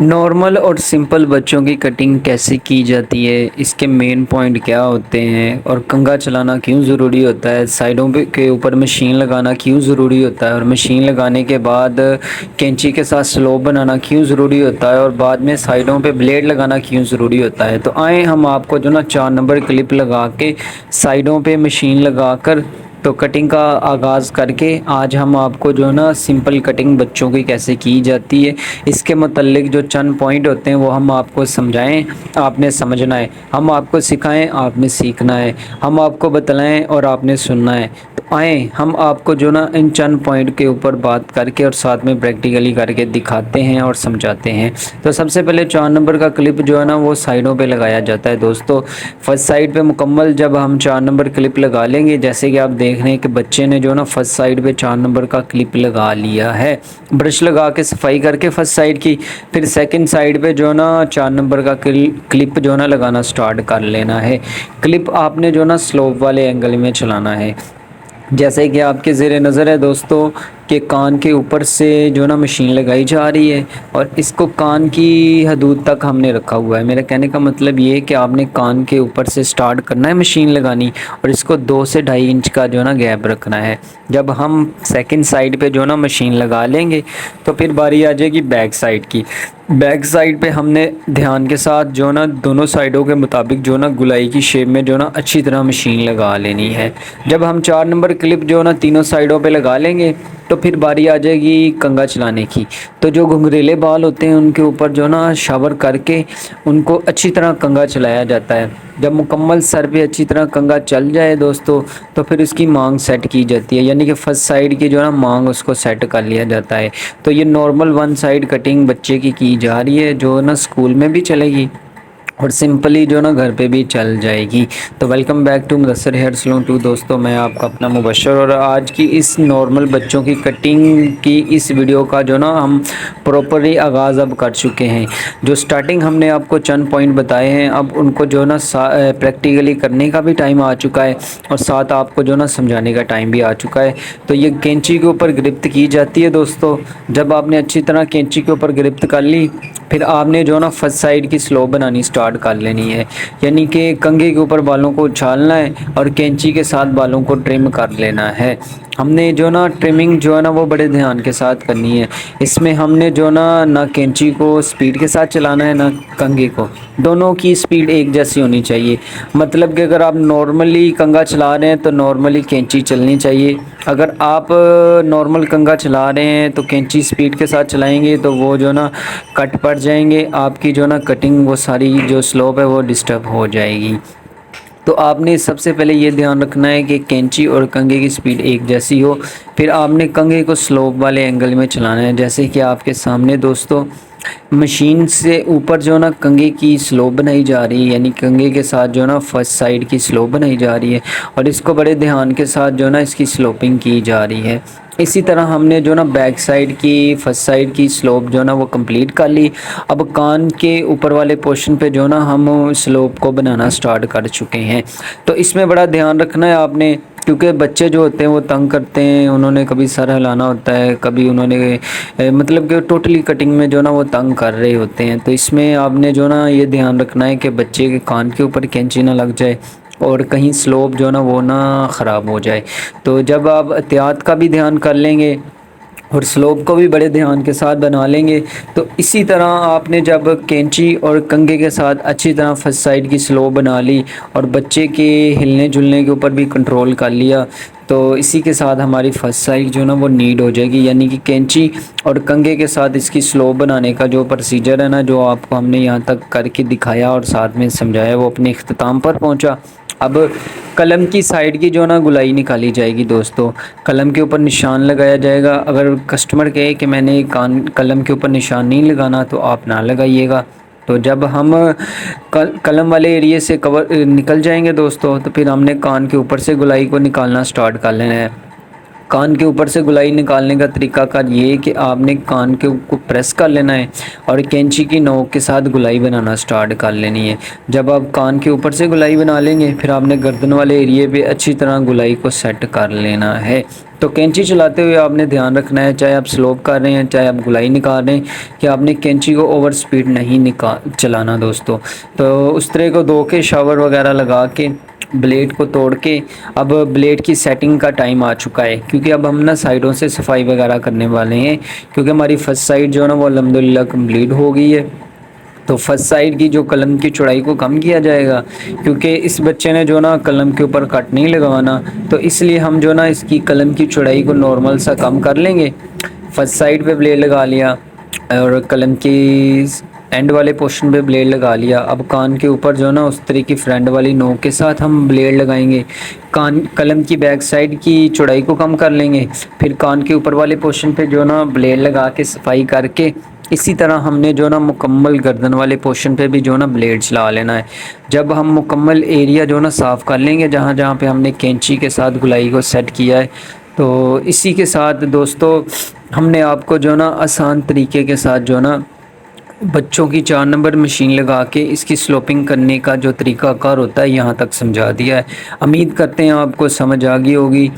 Normal और simple बच्चों की कटिंग कैसे की जाती है, इसके मेन पॉइंट क्या होते हैं और कंघा चलाना क्यों ज़रूरी होता है, साइडों पे के ऊपर मशीन लगाना क्यों ज़रूरी होता है और मशीन लगाने के बाद कैंची के साथ स्लोप बनाना क्यों ज़रूरी होता है और बाद में साइडों पे ब्लेड लगाना क्यों ज़रूरी होता है। तो आए हम आपको जो ना 4 नंबर क्लिप लगा के साइडों पे मशीन लगाकर तो कटिंग का आगाज़ करके आज हम आपको जो ना सिंपल कटिंग बच्चों की कैसे की जाती है इसके मतलब जो चंद पॉइंट होते हैं वो हम आपको समझाएं, आपने समझना है। हम आपको सिखाएं, आपने सीखना है। हम आपको बतलाएं और आपने सुनना है। तो आए हम आपको जो ना इन चंद पॉइंट के ऊपर बात करके और साथ में प्रैक्टिकली करके दिखाते हैं और समझाते हैं। तो सबसे पहले 4 नंबर का क्लिप जो है ना वो साइडों पे लगाया जाता है दोस्तों। फर्स्ट साइड पे मुकम्मल जब हम 4 नंबर क्लिप लगा लेंगे, जैसे कि आप देख रहे हैं कि बच्चे ने जो ना फर्स्ट साइड पे 4 नंबर का क्लिप लगा लिया है, ब्रश लगा के सफाई करके फर्स्ट साइड की। फिर सेकंड साइड पे जो ना 4 नंबर का क्लिप जो ना लगाना स्टार्ट कर लेना है। क्लिप आपने जो ना स्लोप वाले एंगल में चलाना है। जैसे कि आपके ज़ेरे नज़र है दोस्तों कि कान के ऊपर से जो ना मशीन लगाई जा रही है और इसको कान की हदूद तक हमने रखा हुआ है। मेरा कहने का मतलब ये है कि आपने कान के ऊपर से स्टार्ट करना है मशीन लगानी और इसको 2 से 2.5 इंच का जो ना गैप रखना है। जब हम सेकंड साइड पे जो ना मशीन लगा लेंगे तो फिर बारी आ जाएगी बैक साइड की। बैक साइड पे हमने ध्यान के साथ जो ना दोनों साइडों के मुताबिक जो ना गुलाई की शेप में जो ना अच्छी तरह मशीन लगा लेनी है। जब हम 4 नंबर क्लिप जो ना तीनों साइडों पे लगा लेंगे तो फिर बारी आ जाएगी कंघा चलाने की। तो जो घुंघरीले बाल होते हैं उनके ऊपर जो ना शावर करके उनको अच्छी तरह कंघा चलाया जाता है। जब मुकम्मल सर पे अच्छी तरह कंघा चल जाए दोस्तों तो फिर उसकी मांग सेट की जाती है, यानी कि फर्स्ट साइड की जो ना मांग उसको सेट कर लिया जाता है। तो ये नॉर्मल वन साइड कटिंग बच्चे की जा रही है जो ना स्कूल में भी चलेगी और सिंपली जो ना घर पे भी चल जाएगी। तो welcome back to Mudassar hair salon 2 दोस्तों, मैं आपका अपना मुबश्शिर और आज की इस नॉर्मल बच्चों की कटिंग की इस वीडियो का जो ना हम प्रॉपरली आगाज़ अब कर चुके हैं। जो स्टार्टिंग हमने आपको चंद पॉइंट बताए हैं अब उनको जो ना प्रैक्टिकली करने का भी टाइम आ चुका है और साथ आपको जो ना समझाने का टाइम भी आ चुका है। तो ये कैंची के ऊपर गिरफ्त की जाती है दोस्तों। जब आपने अच्छी तरह कैंची के ऊपर गिरफ्त कर ली फिर आपने जो ना फर्स्ट साइड की स्लोप बनानी स्टार्ट कर लेनी है, यानी कि कंघे के ऊपर बालों को उछालना है और कैंची के साथ बालों को ट्रिम कर लेना है। हमने जो ना ट्रिमिंग जो है ना वो बड़े ध्यान के साथ करनी है। इसमें हमने जो ना कैंची को स्पीड के साथ चलाना है ना कंघे को, दोनों की स्पीड एक जैसी होनी चाहिए। मतलब कि अगर आप नॉर्मली कंघा चला रहे हैं तो नॉर्मली कैंची चलनी चाहिए। अगर आप नॉर्मल कंघा चला रहे हैं तो कैंची स्पीड के साथ चलाएंगे तो वो जो ना कट पड़ जाएंगे, आपकी जो ना कटिंग वो सारी जो स्लोप है वो डिस्टर्ब हो जाएगी। तो आपने सबसे पहले ये ध्यान रखना है कि कैंची और कंघे की स्पीड एक जैसी हो। फिर आपने कंघे को स्लोप वाले एंगल में चलाना है, जैसे कि आपके सामने दोस्तों मशीन से ऊपर जो ना कंघे की स्लोप बनाई जा रही है, यानी कंघे के साथ जो ना फर्स्ट साइड की स्लोप बनाई जा रही है और इसको बड़े ध्यान के साथ जो ना इसकी स्लोपिंग की जा रही है। इसी तरह हमने जो ना बैक साइड की फर्स्ट साइड की स्लोप जो ना वो कंप्लीट कर ली। अब कान के ऊपर वाले पोर्शन पे जो ना हम स्लोप को बनाना स्टार्ट कर चुके हैं। तो इसमें बड़ा ध्यान रखना है आपने, क्योंकि बच्चे जो होते हैं वो तंग करते हैं, उन्होंने कभी सर हिलाना होता है, कभी उन्होंने मतलब कि टोटली कटिंग में जो ना वो तंग कर रहे होते हैं। तो इसमें आपने जो ना ये ध्यान रखना है कि बच्चे के कान के ऊपर कैंची ना लग जाए और कहीं स्लोप जो ना वो ना ख़राब हो जाए। तो जब आप एहतियात का भी ध्यान कर लेंगे और स्लोप को भी बड़े ध्यान के साथ बना लेंगे तो इसी तरह आपने जब कैंची और कंघे के साथ अच्छी तरह फर्स्ट साइड की स्लोप बना ली और बच्चे के हिलने जुलने के ऊपर भी कंट्रोल कर लिया तो इसी के साथ हमारी फर्स्ट साइड जो ना वो नीड हो जाएगी। यानी कि कैंची और कंघे के साथ इसकी स्लोप बनाने का जो प्रोसीजर है ना, जो आपको हमने यहाँ तक करके दिखाया और साथ में समझाया, वो अपने इख्तिताम पर पहुँचा। अब कलम की साइड की जो ना गुलाई निकाली जाएगी दोस्तों। कलम के ऊपर निशान लगाया जाएगा। अगर कस्टमर कहे कि मैंने कलम के ऊपर निशान नहीं लगाना तो आप ना लगाइएगा। तो जब हम कलम वाले एरिए से कवर निकल जाएंगे दोस्तों तो फिर हमने कान के ऊपर से गुलाई को निकालना स्टार्ट कर लेना है। कान के ऊपर से गुलाई निकालने का तरीकाकार ये है कि आपने कान के को प्रेस कर लेना है और कैंची की नोक के साथ गुलाई बनाना स्टार्ट कर लेनी है। जब आप कान के ऊपर से गुलाई बना लेंगे फिर आपने गर्दन वाले एरिए पे अच्छी तरह गुलाई को सेट कर लेना है। तो कैंची चलाते हुए आपने ध्यान रखना है, चाहे आप स्लोप कर रहे हैं चाहे आप गुलाई निकाल रहे हैं, कि आपने कैंची को ओवर स्पीड नहीं चलाना दोस्तों। तो उस तरह को धो के शावर वगैरह लगा के ब्लेड को तोड़ के अब ब्लेड की सेटिंग का टाइम आ चुका है, क्योंकि अब हम ना साइडों से सफाई वगैरह करने वाले हैं, क्योंकि हमारी फर्स्ट साइड जो है ना वो अल्हम्दुलिल्लाह कंप्लीट हो गई है। तो फर्स्ट साइड की जो कलम की चौड़ाई को कम किया जाएगा, क्योंकि इस बच्चे ने जो ना कलम के ऊपर कट नहीं लगवाना, तो इसलिए हम जो ना इसकी कलम की चौड़ाई को नॉर्मल सा कम कर लेंगे। फर्स्ट साइड पे ब्लेड लगा लिया और कलम की एंड वाले पोर्शन पे ब्लेड लगा लिया। अब कान के ऊपर जो ना उस तरह की फ्रंट वाली नोक के साथ हम ब्लेड लगाएंगे। कान कलम की बैक साइड की चौड़ाई को कम कर लेंगे, फिर कान के ऊपर वाले पोर्शन पे जो ना ब्लेड लगा के सफाई करके इसी तरह हमने जो ना मुकम्मल गर्दन वाले पोर्शन पे भी जो ना ब्लेड चला लेना है। जब हम मुकम्मल एरिया जो ना साफ़ कर लेंगे जहाँ जहाँ पे हमने कैंची के साथ गुलाई को सेट किया है, तो इसी के साथ दोस्तों हमने आपको जो ना आसान तरीके के साथ जो ना बच्चों की 4 नंबर मशीन लगा के इसकी स्लोपिंग करने का जो तरीक़ाकार होता है यहाँ तक समझा दिया है। उम्मीद करते हैं आपको समझ आ गई होगी।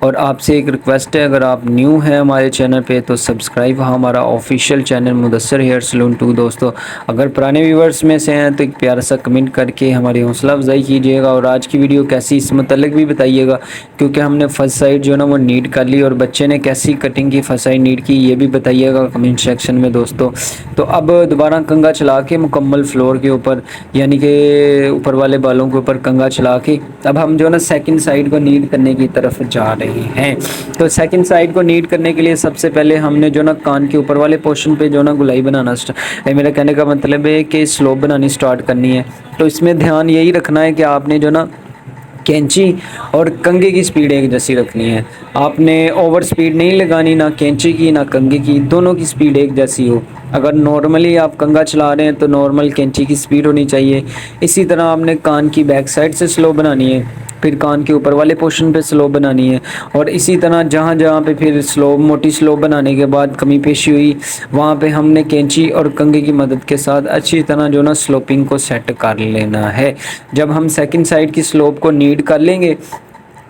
और आपसे एक रिक्वेस्ट है, अगर आप न्यू हैं हमारे चैनल पे तो सब्सक्राइब हमारा official channel Mudassar hair salon 2 दोस्तों। अगर पुराने व्यूवर्स में से हैं तो एक प्यारा सा कमेंट करके हमारी हौसला अफजाई कीजिएगा और आज की वीडियो कैसी इस मतलब भी बताइएगा, क्योंकि हमने फर्स्ट साइड जो ना वो नीट कर ली और बच्चे ने कैसी कटिंग की फर्स्ट साइड नीट की ये भी बताइएगा कमेंट सेक्शन में दोस्तों। तो अब दोबारा कंघा चला के मुकम्मल फ्लोर के ऊपर यानी कि ऊपर वाले बालों के ऊपर कंघा चला के अब हम जो ना सेकंड साइड को नीट करने की तरफ जा रहे हैं। तो सेकंड साइड को नीट करने के लिए सबसे पहले हमने जो ना कान के ऊपर वाले पोर्शन पे जो ना गुलाई बनाना मेरा कहने का मतलब है कि स्लोप बनानी स्टार्ट करनी है। तो इसमें ध्यान यही रखना है कि आपने जो ना कैंची और कंघे की स्पीड एक जैसी रखनी है। आपने ओवर स्पीड नहीं लगानी, ना कैंची की ना कंघे की, दोनों की स्पीड एक जैसी हो। अगर नॉर्मली आप कंघा चला रहे हैं तो नॉर्मल कैंची की स्पीड होनी चाहिए। इसी तरह आपने कान की बैक साइड से स्लो बनानी है, फिर कान के ऊपर वाले पोर्शन पे स्लो बनानी है, और इसी तरह जहाँ जहाँ पे फिर स्लो मोटी स्लो बनाने के बाद कमी पेशी हुई वहाँ पे हमने कैंची और कंघे की मदद के साथ अच्छी तरह जो ना स्लोपिंग को सेट कर लेना है। जब हम सेकंड साइड की स्लोप को नीड कर लेंगे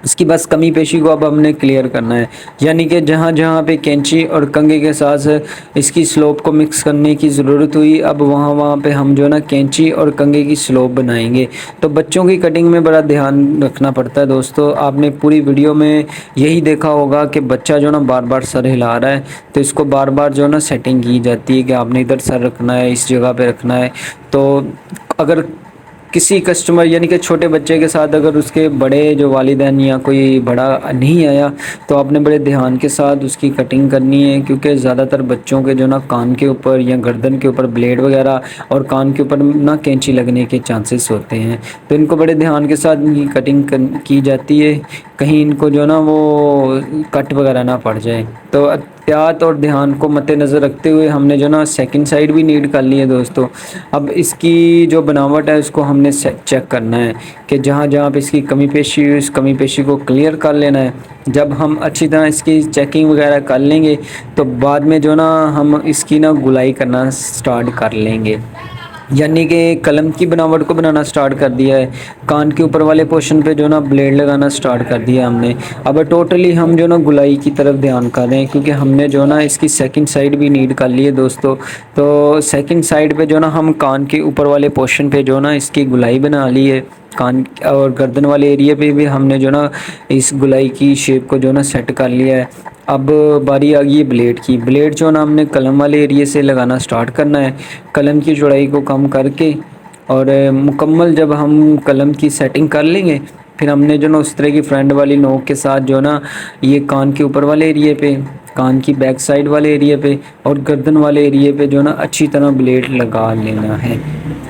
इसकी बस कमी पेशी को अब हमने क्लियर करना है, यानी कि जहाँ जहाँ पे कैंची और कंघे के साथ इसकी स्लोप को मिक्स करने की ज़रूरत हुई अब वहाँ वहाँ पे हम जो ना कैंची और कंघे की स्लोप बनाएंगे। तो बच्चों की कटिंग में बड़ा ध्यान रखना पड़ता है दोस्तों। आपने पूरी वीडियो में यही देखा होगा कि बच्चा जो ना बार बार सर हिला रहा है, तो इसको बार बार जो ना सेटिंग की जाती है कि आपने इधर सर रखना है, इस जगह पर रखना है। तो अगर किसी कस्टमर यानी कि छोटे बच्चे के साथ अगर उसके बड़े जो वालिदैन या कोई बड़ा नहीं आया तो आपने बड़े ध्यान के साथ उसकी कटिंग करनी है, क्योंकि ज़्यादातर बच्चों के जो ना कान के ऊपर या गर्दन के ऊपर ब्लेड वगैरह और कान के ऊपर ना कैंची लगने के चांसेस होते हैं। तो इनको बड़े ध्यान के साथ इनकी कटिंग की जाती है, कहीं इनको जो ना वो कट वगैरह ना पड़ जाए। तो एहतियात और ध्यान को मद्देनज़र रखते हुए हमने जो ना सेकंड साइड भी नीड कर ली है दोस्तों। अब इसकी जो बनावट है उसको हमने चेक करना है कि जहाँ जहाँ पे इसकी कमी पेशी हुई इस कमी पेशी को क्लियर कर लेना है। जब हम अच्छी तरह इसकी चेकिंग वगैरह कर लेंगे तो बाद में जो ना हम इसकी ना गुलाई करना स्टार्ट कर लेंगे, यानी कि कलम की बनावट को बनाना स्टार्ट कर दिया है। कान के ऊपर वाले पोर्शन पे जो ना ब्लेड लगाना स्टार्ट कर दिया हमने। अब टोटली हम जो ना गुलाई की तरफ ध्यान कर रहे हैं, क्योंकि हमने जो ना इसकी सेकंड साइड भी नीड कर ली है दोस्तों। तो सेकंड साइड पे जो ना हम कान के ऊपर वाले पोर्शन पे जो ना इसकी गुलाई बना ली है। कान और गर्दन वाले एरिया पे भी हमने जो ना इस गुलाई की शेप को जो ना सेट कर लिया है। अब बारी आ गई है ब्लेड की। ब्लेड जो ना हमने कलम वाले एरिया से लगाना स्टार्ट करना है, कलम की चौड़ाई को कम करके। और मुकम्मल जब हम कलम की सेटिंग कर लेंगे फिर हमने जो ना उस तरह की फ्रंट वाली नोक के साथ जो ना ये कान के ऊपर वाले एरिया पे, कान की बैक साइड वाले एरिया पे और गर्दन वाले एरिया पे जो ना अच्छी तरह ब्लेड लगा लेना है।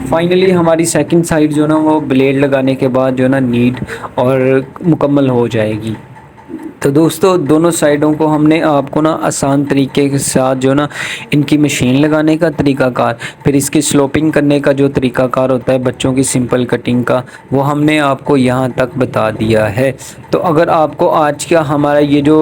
फाइनली हमारी सेकंड साइड जो ना वो ब्लेड लगाने के बाद जो ना नीट और मुकम्मल हो जाएगी। तो दोस्तों दोनों साइडों को हमने आपको ना आसान तरीके के साथ जो ना इनकी मशीन लगाने का तरीक़ाकार, फिर इसकी स्लोपिंग करने का जो तरीक़ाकार होता है बच्चों की सिंपल कटिंग का, वो हमने आपको यहाँ तक बता दिया है। तो अगर आपको आज का हमारा ये जो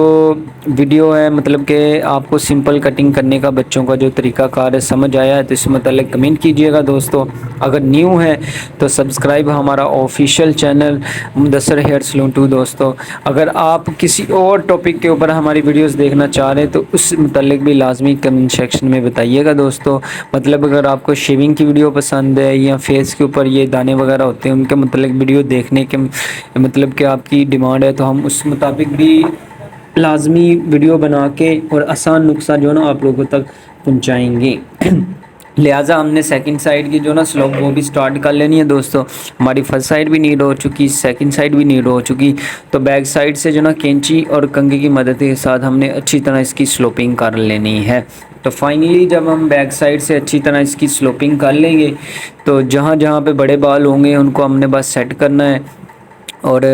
वीडियो है मतलब कि आपको सिंपल कटिंग करने का बच्चों का जो तरीक़ाकार है समझ आया है तो इस मतलब कमेंट कीजिएगा दोस्तों। अगर न्यू है तो सब्सक्राइब हमारा official channel Mudassar hair salon 2 दोस्तों। अगर आप किसी और टॉपिक के ऊपर हमारी वीडियोस देखना चाह रहे हैं तो उस मुतालिक भी लाजमी कमेंट सेक्शन में बताइएगा दोस्तों। मतलब अगर आपको शेविंग की वीडियो पसंद है या फेस के ऊपर ये दाने वगैरह होते हैं उनके मुतालिक वीडियो देखने के मतलब कि आपकी डिमांड है तो हम उस मुताबिक भी लाजमी वीडियो बना के और आसान नुस्खा जो ना आप लोगों तक पहुँचाएँगे। लिहाजा हमने सेकंड साइड की जो ना स्लोप वो भी स्टार्ट कर लेनी है दोस्तों। हमारी फर्स्ट साइड भी नीड हो चुकी, सेकंड साइड भी नीड हो चुकी, तो बैक साइड से जो ना कैंची और कंघी की मदद के साथ हमने अच्छी तरह इसकी स्लोपिंग कर लेनी है। तो फाइनली जब हम बैक साइड से अच्छी तरह इसकी स्लोपिंग कर लेंगे तो जहाँ जहाँ पे बड़े बाल होंगे उनको हमने बस सेट करना है और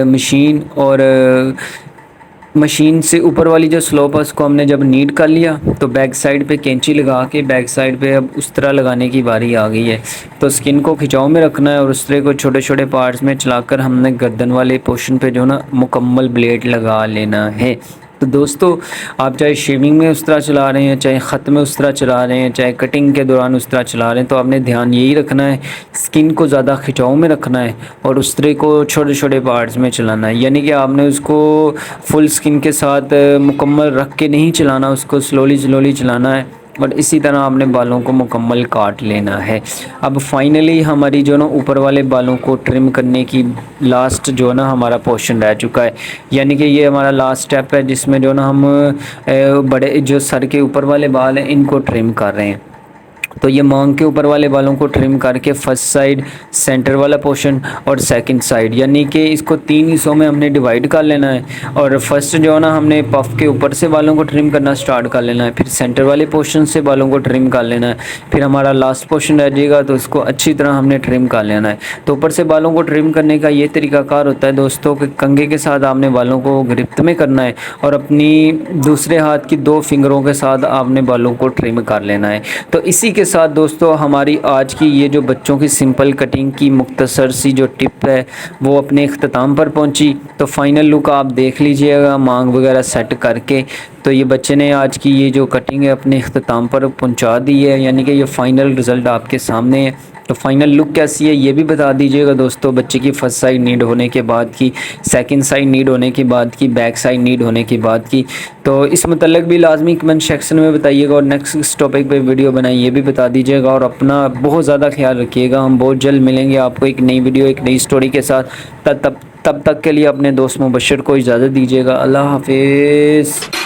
मशीन से ऊपर वाली जो स्लोप है उसको हमने जब नीट कर लिया तो बैक साइड पे कैंची लगा के बैक साइड पे अब उस तरह लगाने की बारी आ गई है। तो स्किन को खिंचाव में रखना है और उस तरह को छोटे छोटे पार्ट्स में चलाकर हमने गर्दन वाले पोर्शन पे जो ना मुकम्मल ब्लेड लगा लेना है। तो दोस्तों आप चाहे शेविंग में उस तरह चला रहे हैं, चाहे ख़त में उस तरह चला रहे हैं, चाहे कटिंग के दौरान उस तरह चला रहे हैं, तो आपने ध्यान यही रखना है स्किन को ज़्यादा खिंचाव में रखना है और उस तरह को छोटे छोटे पार्ट्स में चलाना है। यानी कि आपने उसको फुल स्किन के साथ मुकम्मल रख के नहीं चलाना, उसको स्लोली स्लोली चलाना है और इसी तरह आपने बालों को मुकम्मल काट लेना है। अब फाइनली हमारी जो ना ऊपर वाले बालों को ट्रिम करने की लास्ट जो ना हमारा पोर्शन रह चुका है, यानी कि ये हमारा लास्ट स्टेप है जिसमें जो ना हम बड़े जो सर के ऊपर वाले बाल हैं इनको ट्रिम कर रहे हैं। तो ये मांग के ऊपर वाले बालों को ट्रिम करके फर्स्ट साइड, सेंटर वाला पोर्शन और सेकंड साइड, यानी कि इसको 3 हिस्सों में हमने डिवाइड कर लेना है। और फर्स्ट जो है ना हमने पफ के ऊपर से बालों को ट्रिम करना स्टार्ट कर लेना है, फिर सेंटर वाले पोर्शन से बालों को ट्रिम कर लेना है, फिर हमारा लास्ट पोर्शन रह जाएगा तो इसको अच्छी तरह हमने ट्रिम कर लेना है। तो ऊपर से बालों को ट्रिम करने का ये तरीकाकार होता है दोस्तों कि कंघे के साथ आपने बालों को गिरफ्त में करना है और अपनी दूसरे हाथ की 2 फिंगरों के साथ आपने बालों को ट्रिम कर लेना है। तो इसी के साथ दोस्तों हमारी आज की ये जो बच्चों की सिंपल कटिंग की मुख्तसर सी जो टिप है वो अपने अख्ताम पर पहुंची। तो फाइनल लुक आप देख लीजिएगा मांग वगैरह सेट करके। तो ये बच्चे ने आज की ये जो कटिंग है अपने अख्ताम पर पहुंचा दी है, यानी कि ये फ़ाइनल रिज़ल्ट आपके सामने है। तो फाइनल लुक कैसी है ये भी बता दीजिएगा दोस्तों। बच्चे की फर्स्ट साइड नीड होने के बाद की, सेकंड साइड नीड होने के बाद की, बैक साइड नीड होने के बाद की, तो इस मतलब भी लाजमी कमेंट सेक्शन में बताइएगा और नेक्स्ट टॉपिक पे वीडियो बनाई ये भी बता दीजिएगा। और अपना बहुत ज़्यादा ख्याल रखिएगा। हम बहुत जल्द मिलेंगे आपको एक नई वीडियो, एक नई स्टोरी के साथ। तब तक के लिए अपने दोस्त मुबशर को इजाज़त दीजिएगा। अल्लाह हाफिज़।